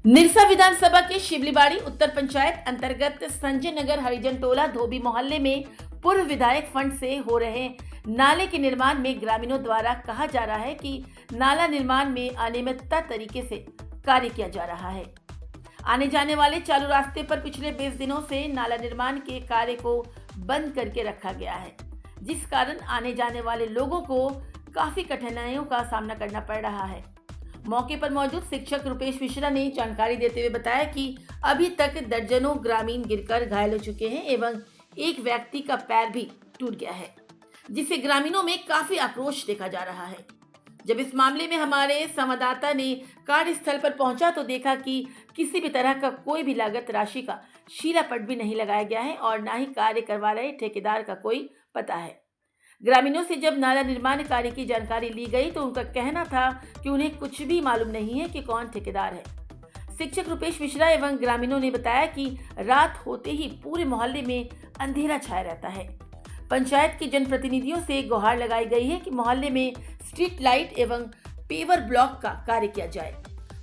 निरसा विधानसभा के शिवलीबाड़ी उत्तर पंचायत अंतर्गत संजय नगर हरिजन टोला धोबी मोहल्ले में पूर्व विधायक फंड से हो रहे नाले के निर्माण में ग्रामीणों द्वारा कहा जा रहा है कि नाला निर्माण में अनियमितता तरीके से कार्य किया जा रहा है। आने जाने वाले चालू रास्ते पर पिछले 20 दिनों से नाला निर्माण के कार्य को बंद करके रखा गया है, जिस कारण आने जाने वाले लोगों को काफी कठिनाइयों का सामना करना पड़ रहा है। मौके पर मौजूद शिक्षक रुपेश मिश्रा ने जानकारी देते हुए बताया कि अभी तक दर्जनों ग्रामीण गिरकर घायल हो चुके हैं एवं एक व्यक्ति का पैर भी टूट गया है, जिससे ग्रामीणों में काफी आक्रोश देखा जा रहा है। जब इस मामले में हमारे संवाददाता ने कार्यस्थल पर पहुंचा तो देखा कि किसी भी तरह का कोई भी लागत राशि का शिलापट भी नहीं लगाया गया है और न ही कार्य करवा रहे ठेकेदार का कोई पता है। ग्रामीणों से जब नाला निर्माण कार्य की जानकारी ली गई तो उनका कहना था कि उन्हें कुछ भी मालूम नहीं है कि कौन ठेकेदार है। शिक्षक रुपेश मिश्रा एवं ग्रामीणों ने बताया कि रात होते ही पूरे मोहल्ले में अंधेरा छाया रहता है। पंचायत के जनप्रतिनिधियों से गुहार लगाई गई है कि मोहल्ले में स्ट्रीट लाइट एवं पेवर ब्लॉक का कार्य किया जाए।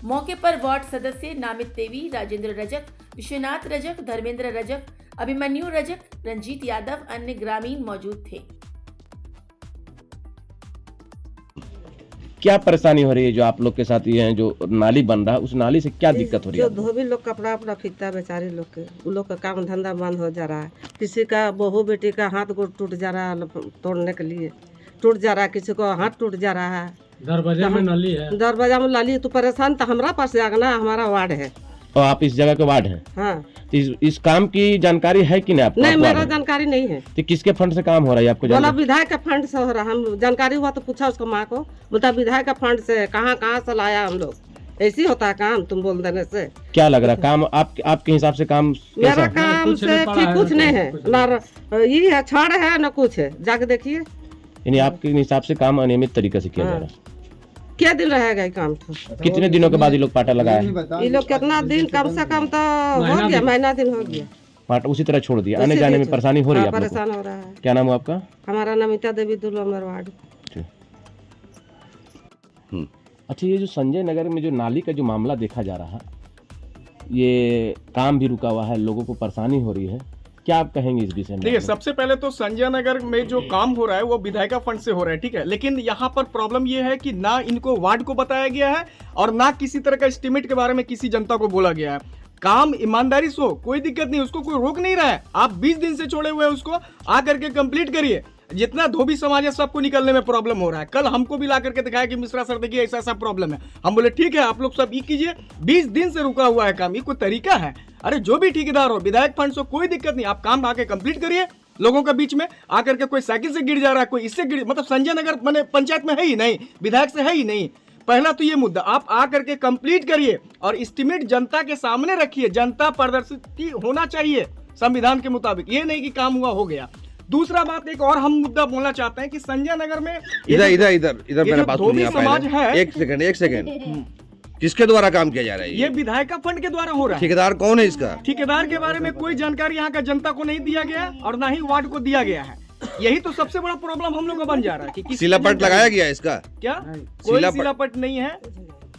मौके पर वार्ड सदस्य नामित देवी, राजेंद्र रजक, विश्वनाथ रजक, धर्मेंद्र रजक, अभिमन्यु रजक, रंजीत यादव, अन्य ग्रामीण मौजूद थे। क्या परेशानी हो रही है जो आप लोग के साथ ये है, जो नाली बन रहा है उस नाली से क्या दिक्कत हो रही है? जो धोबी लोग कपड़ा अपना फीकता है बेचारे लोग के, उन लोग का काम धंधा बंद हो जा रहा है। किसी का बहू बेटी का हाथ गोड़ टूट जा रहा है, तोड़ने के लिए टूट जा रहा है, किसी को हाथ टूट जा रहा है। दरवाजा में नाली है, दरवाजा में नाली। तो परेशान तो हमारा पास आगना, हमारा वार्ड है। और आप इस जगह के वार्ड हैं? हाँ। तो इस काम की जानकारी है कि नहीं आपको? नहीं, मेरा जानकारी नहीं है। तो किसके फंड से काम हो रहा है आपको? बोला विधायक का फंड से हो रहा। हम जानकारी हुआ तो पूछा उसको माँ को, बोलता विधायक का फंड से। कहाँ से लाया हम लोग? ऐसी होता है काम तुम बोल देने से। क्या लग रहा है काम आपके हिसाब से काम मेरा काम से ठीक कुछ नहीं है, ना ये है छाड़ है ना कुछ है, जाके देखिए। यानी आपके हिसाब से काम अनियमित तरीके से किया जा रहा है। क्या दिन रहेगा ये काम? तो कितने दिनों के बाद ये लोग पाटा लगाए? ये लोग कितना दिन, कम से कम तो हो गया, महीना दिन हो गया। पाटा उसी तरह छोड़ दिया। आने जाने में परेशानी हो रही है आप लोगों को? परेशान हो रहा है। क्या नाम है आपका? हमारा नमिता देवी, दुलमर वार्ड। अच्छा, ये जो संजय नगर में जो नाली का जो मामला देखा जा रहा है, ये काम भी रुका हुआ है, लोगों को परेशानी हो रही है, क्या आप कहेंगे इस विषय में? देखिए, सबसे पहले तो संजय नगर में जो काम हो रहा है वो विधायक फंड से हो रहा है, ठीक है। लेकिन यहाँ पर प्रॉब्लम ये है कि ना इनको वार्ड को बताया गया है और ना किसी तरह का एस्टीमेट के बारे में किसी जनता को बोला गया है। काम ईमानदारी से हो, कोई दिक्कत नहीं, उसको कोई रोक नहीं रहा है। आप 20 दिन से छोड़े हुए हैं, उसको आ करके कंप्लीट करिए। जितना धोबी समाज है सबको निकलने में प्रॉब्लम हो रहा है। कल हमको भी ला करके दिखाया कि मिश्रा सर देखिए ऐसा ऐसा प्रॉब्लम है। हम बोले ठीक है, आप लोग सब ये कीजिए। 20 दिन से रुका हुआ है काम, ये कोई तरीका है? अरे जो भी ठेकेदार हो, विधायक फंड से कोई दिक्कत नहीं, आप काम आके कंप्लीट करिए। लोगों के बीच में आकर के कोई साइकिल से गिर जा रहा है, कोई इससे गिर, मतलब संजय नगर मैंने पंचायत में है ही नहीं, विधायक से है ही नहीं। पहला तो ये मुद्दा आप आकर के कंप्लीट करिए और एस्टीमेट जनता के सामने रखिए। जनता प्रदर्शित होना चाहिए संविधान के मुताबिक, ये नहीं कि काम हुआ हो गया। दूसरा बात, एक और हम मुद्दा बोलना चाहते हैं कि संजय नगर में इधर मेरा बात सुनिए समाज है। एक सेकंड किसके द्वारा काम किया जा रहा है? ये विधायक का फंड के द्वारा हो रहा है। ठेकेदार कौन है इसका? ठेकेदार के बारे में कोई जानकारी यहाँ का जनता को नहीं दिया गया और ना ही वार्ड को दिया गया है। यही तो सबसे बड़ा प्रॉब्लम हम लोग का बन जा रहा है कि शिलापट लगाया गया है इसका? क्या कोई शिलापट नहीं है?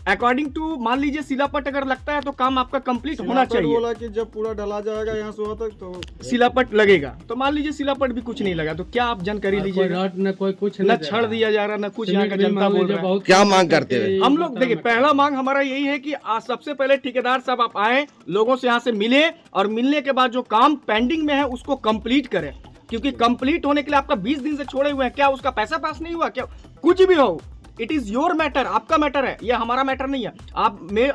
अकॉर्डिंग टू, मान लीजिए शिलापट अगर लगता है तो काम आपका कंप्लीट होना चाहिए। बोला कि जब पूरा डला जाएगा यहाँ से वहाँ तक तो शिलापट लगेगा। तो मान लीजिए शिलापट भी कुछ नहीं लगा तो क्या आप जानकारी लीजिएगा? न कोई कुछ न छड़ दिया जा रहा, न कुछ यहाँ का जनता बोल रहा है। क्या मांग करते हैं हम लोग? देखिए, पहला मांग हमारा यही है कि सबसे पहले ठेकेदार साहब आप आए, लोगों से यहाँ से मिले और मिलने के बाद जो काम पेंडिंग में है उसको कंप्लीट करें। क्योंकि कंप्लीट होने के लिए आपका 20 दिन से छोड़े हुए हैं, क्या उसका पैसा पास नहीं हुआ? क्या कुछ भी हो, इट इज योर मैटर, आपका मैटर है, ये हमारा मैटर नहीं है।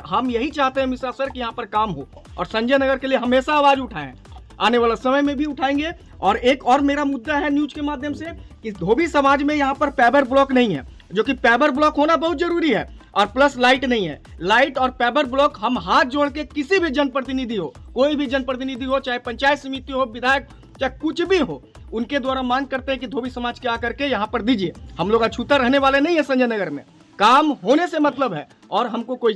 हम यही चाहते हैं मिश्रा सर कि यहाँ पर काम हो और संजय नगर के लिए हमेशा आवाज उठाएं, आने वाला समय में भी उठाएंगे। और एक और मेरा मुद्दा है न्यूज के माध्यम से कि धोबी समाज में यहाँ पर पेवर ब्लॉक नहीं है, जो कि पेवर ब्लॉक होना बहुत जरूरी है। और प्लस लाइट नहीं है। लाइट और पेवर ब्लॉक हम हाथ जोड़ के किसी भी जनप्रतिनिधि हो, कोई भी जनप्रतिनिधि हो, चाहे पंचायत समिति हो, विधायक, चाहे कुछ भी हो, उनके द्वारा मांग करते हैं कि धोबी समाज के आकर के यहाँ पर दीजिए। हम लोग अछूता रहने वाले नहीं है संजय नगर में। काम होने से मतलब है और हमको कोई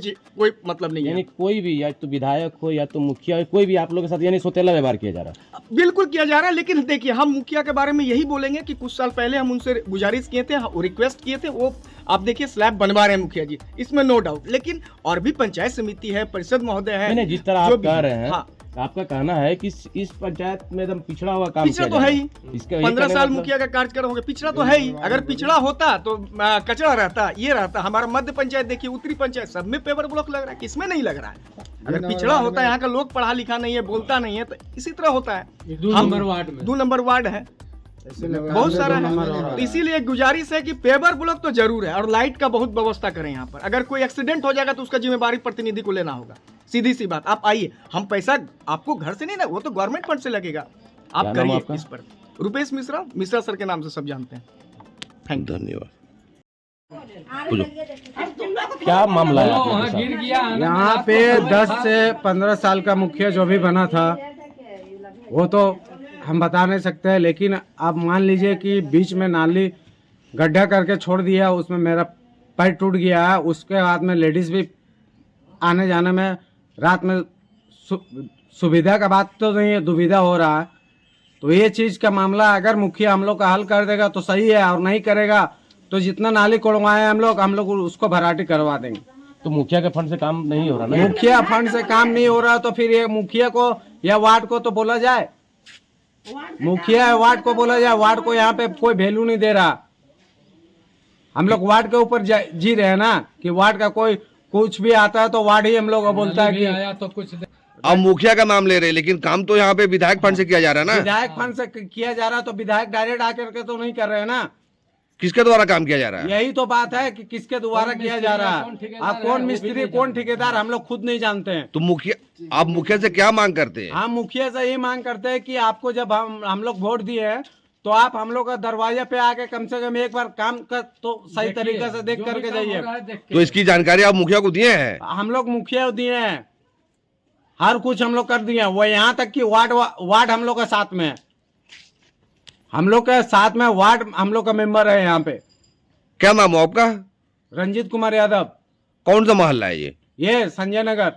मतलब नहीं है। यानी कोई भी, या तो विधायक हो या तो मुखिया हो, कोई भी आप लोगों के साथ यानी सौतेला व्यवहार किया जा रहा है। बिल्कुल किया जा रहा है, लेकिन देखिए हम मुखिया के बारे में यही बोलेंगे कि कुछ साल पहले हम उनसे गुजारिश किए थे, रिक्वेस्ट किए थे, वो आप देखिए स्लैब बनवा रहे हैं मुखिया जी, इसमें नो डाउट। लेकिन और भी पंचायत समिति है, परिषद महोदय है, नहीं, जिस तरह जो आप भी- कह रहे हैं, हाँ, आपका कहना है कि इस पंचायत में एकदम पिछड़ा हुआ काम पिछड़ा किया तो जा है रहा ही, इसका यही 15 कहने साल का मुखिया का कार्यकाल हो गया, पिछड़ा तो है ही। अगर पिछड़ा होता तो कचरा रहता, ये रहता। हमारा मध्य पंचायत देखिए, उत्तरी पंचायत, सब में पेपर ब्लॉक लग रहा है, किसमें नहीं लग रहा है? अगर पिछड़ा होता है, यहाँ का लोग पढ़ा लिखा नहीं है, बोलता नहीं है, तो इसी तरह होता है। 2 नंबर वार्ड है, बहुत सारा है, तो इसीलिए गुजारिश है कि पेपर ब्लॉक तो जरूर है और लाइट का बहुत व्यवस्था करें यहाँ पर। अगर कोई एक्सीडेंट हो जाएगा तो उसका जिम्मेवारी प्रतिनिधि को लेना होगा, सीधी सी बात। आप आइए, हम पैसा आपको घर से नहीं ना, वो तो गवर्नमेंट फंड से लगेगा, आप क्या नाम करिए आपका? इस पर। रुपेश मिश्रा, मिश्रा सर के नाम से सब जानते हैं। Thank you. धन्यवाद। क्या मामला है आप लोगों के साथ? यहाँ पे 10 से 15 साल का मुखिया जो भी बना था वो तो हम बता नहीं सकते हैं, लेकिन आप मान लीजिए कि बीच में नाली गड्ढा करके छोड़ दिया, उसमें मेरा पैर टूट गया है। उसके बाद में लेडीज भी आने जाने में रात में सुविधा का बात तो नहीं है, दुविधा हो रहा है। तो ये चीज़ का मामला अगर मुखिया हम लोग का हल कर देगा तो सही है, और नहीं करेगा तो जितना नाली कोड़वाए हम लोग उसको भराटी करवा देंगे। तो मुखिया के फंड से काम नहीं हो रहा ना? मुखिया फंड से काम नहीं हो रहा तो फिर ये मुखिया को या वार्ड को तो बोला जाए, मुखिया या वार्ड को बोला जाए। वार्ड को यहाँ पे कोई वैल्यू नहीं दे रहा। हम लोग वार्ड के ऊपर जी रहे हैं ना, कि वार्ड का कोई कुछ भी आता है तो वार्ड ही हम लोग को बोलता है कि अब मुखिया का नाम ले रहे हैं, लेकिन काम तो यहाँ पे विधायक फंड से किया जा रहा है ना? विधायक फंड से किया जा रहा है, तो विधायक डायरेक्ट आकर के तो नहीं कर रहे हैं ना। किसके द्वारा काम किया जा रहा है? यही तो बात है कि किसके द्वारा किया जा रहा है। आप कौन मिस्त्री कौन ठेकेदार हम लोग खुद नहीं जानते हैं। तो मुखिया, आप मुखिया से क्या मांग करते हैं? हम मुखिया से यही मांग करते हैं कि आपको जब हम लोग वोट दिए हैं तो आप हम लोग का दरवाजे पे आके कम से कम एक बार काम कर तो सही तरीके से देख करके जाइए। तो इसकी जानकारी आप मुखिया को दिए हैं? हम लोग मुखिया दिए हैं, हर कुछ हम लोग कर दिए हैं। वो यहाँ तक कि वार्ड हम लोग का साथ में है, हम लोग के साथ में वार्ड हम लोग का मेंबर है यहाँ पे। क्या नाम हो आपका? रंजीत कुमार यादव। कौन सा मोहल्ला है ये? ये संजय नगर।